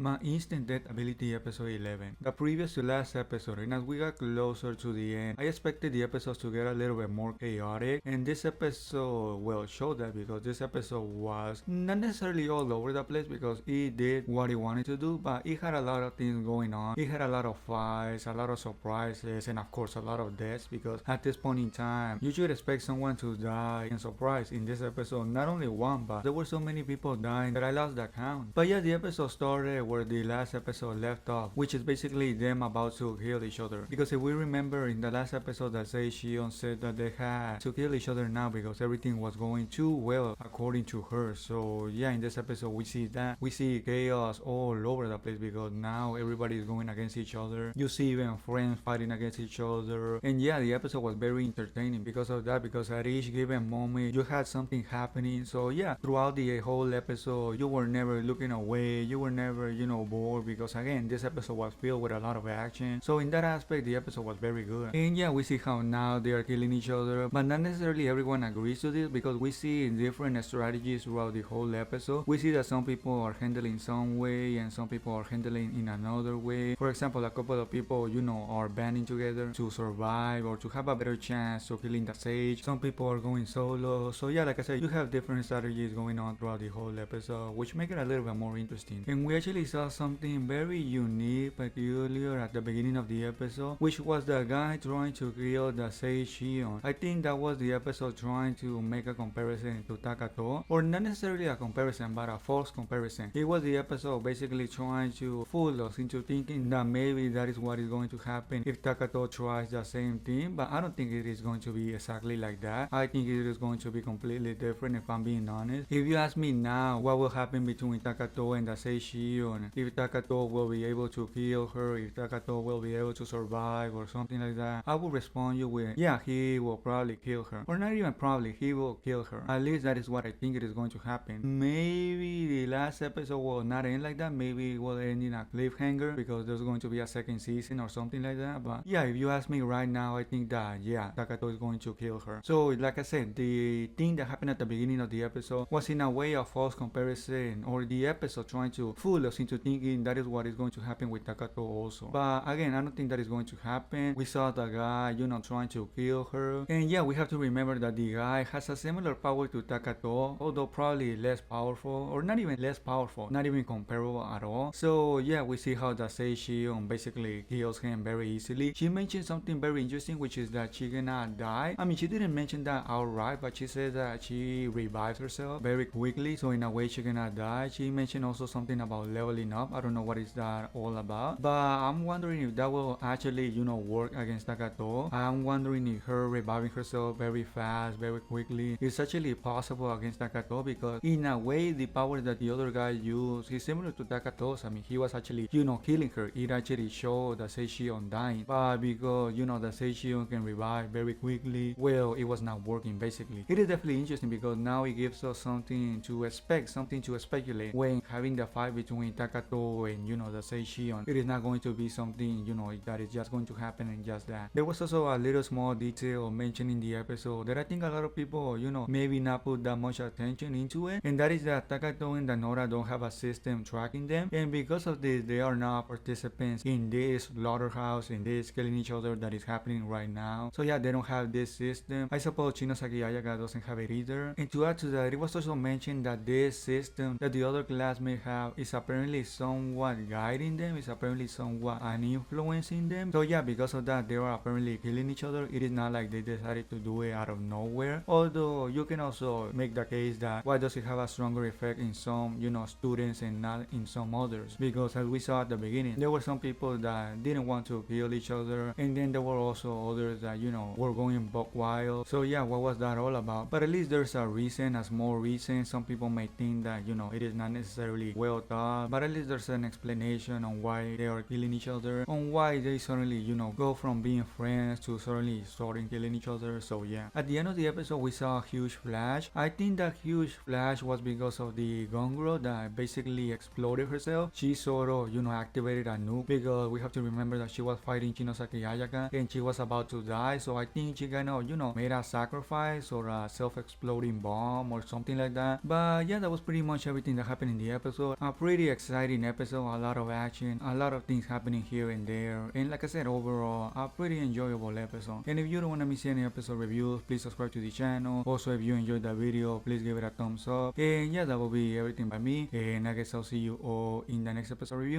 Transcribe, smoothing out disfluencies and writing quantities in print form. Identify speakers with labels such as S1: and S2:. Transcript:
S1: My instant death ability episode 11, the previous to last episode, and as we got closer to the end, I expected the episodes to get a little bit more chaotic, and this episode will show that because this episode was not necessarily all over the place because it did what it wanted to do, but it had a lot of things going on. It had a lot of fights, a lot of surprises, and of course a lot of deaths because at this point in time, you should expect someone to die. And surprise, in this episode, not only one, but there were so many people dying that I lost the count. But yeah, the episode started where the last episode left off, which is basically them about to kill each other. Because if we remember in the last episode that Sage Sion said that they had to kill each other now because everything was going too well according to her. So yeah, in this episode we see that. We see chaos all over the place because now everybody is going against each other. You see even friends fighting against each other. And yeah, the episode was very entertaining because of that, because at each given moment you had something happening. So yeah, throughout the whole episode you were never looking away, you were never, bored, because again, this episode was filled with a lot of action. So in that aspect, the episode was very good. And yeah, we see how now they are killing each other, but not necessarily everyone agrees to this because we see different strategies throughout the whole episode. We see that some people are handling some way and some people are handling in another way. For example, a couple of people, are banding together to survive or to have a better chance to killing the sage. Some people are going solo. So yeah, like I said, you have different strategies going on throughout the whole episode, which make it a little bit more interesting. And we actually saw something very unique, peculiar at the beginning of the episode, which was the guy trying to kill the Sage Sion. I think that was the episode trying to make a comparison to Takatou, or not necessarily a comparison, but a false comparison. It was the episode basically trying to fool us into thinking that maybe that is what is going to happen if Takatou tries the same thing, but I don't think it is going to be exactly like that. I think it is going to be completely different if I'm being honest. If you ask me now what will happen between Takatou and the Sage Sion, if Takatou will be able to kill her, if Takatou will be able to survive or something like that, I will respond you with, yeah, he will probably kill her. Or not even probably, he will kill her. At least that is what I think it is going to happen. Maybe the last episode will not end like that. Maybe it will end in a cliffhanger because there's going to be a second season or something like that. But yeah, if you ask me right now, I think that, yeah, Takatou is going to kill her. So like I said, the thing that happened at the beginning of the episode was in a way a false comparison, or the episode trying to fool us into thinking that is what is going to happen with Takatou also. But again, I don't think that is going to happen. We saw the guy, trying to kill her. And yeah, we have to remember that the guy has a similar power to Takatou, although probably less powerful, or not even less powerful, not even comparable at all. So yeah, we see how the Sage Sion basically kills him very easily. She mentioned something very interesting, which is that she gonna die. I mean, she didn't mention that outright, but she said that she revives herself very quickly, so in a way she gonna die. She mentioned also something about leveling up. I don't know what is that all about, but I'm wondering if that will actually, work against Takatou. I'm wondering if her reviving herself very fast, very quickly is actually possible against Takatou, because in a way the power that the other guy used is similar to Takatou's. I mean, he was actually, killing her. It actually showed the Sage Sion dying, but because, the Sage Sion can revive very quickly, well, it was not working basically. It is definitely interesting because now it gives us something to expect, something to speculate when having the fight between Takatou and, the Sage Sion. It is not going to be something, that is just going to happen and just that. There was also a little small detail mentioned in the episode that I think a lot of people, maybe not put that much attention into it, and that is that Takatou and Nora don't have a system tracking them, and because of this, they are not participants in this slaughterhouse, in this killing each other that is happening right now. So yeah, they don't have this system. I suppose Chinosaki Ayaka doesn't have it either. And to add to that, it was also mentioned that this system that the other classmates have is apparently somewhat guiding them, is apparently somewhat an influence in them. So yeah, because of that, they are apparently killing each other. It is not like they decided to do it out of nowhere. Although you can also make the case that why does it have a stronger effect in some, students and not in some others? Because as we saw at the beginning, there were some people that didn't want to kill each other, and then there were also others that, were going buck wild. So yeah, what was that all about? But at least there's a reason, a small reason. Some people may think that, it is not necessarily well thought, but at least there's an explanation on why they are killing each other, on why they suddenly, go from being friends to suddenly starting killing each other. So yeah, at the end of the episode we saw a huge flash. I think that huge flash was because of the Gongro that basically exploded herself. She sort of, activated a nuke, because we have to remember that she was fighting Chinosaki Ayaka and she was about to die. So I think she kind of, made a sacrifice or a self-exploding bomb or something like that. But yeah, that was pretty much everything that happened in the episode. A pretty exciting episode, a lot of action, a lot of things happening here and there, and like I said, overall a pretty enjoyable episode. And if you don't want to miss any episode reviews, please subscribe to the channel. Also, if you enjoyed the video, please give it a thumbs up. And yeah, that will be everything by me, and I guess I'll see you all in the next episode review.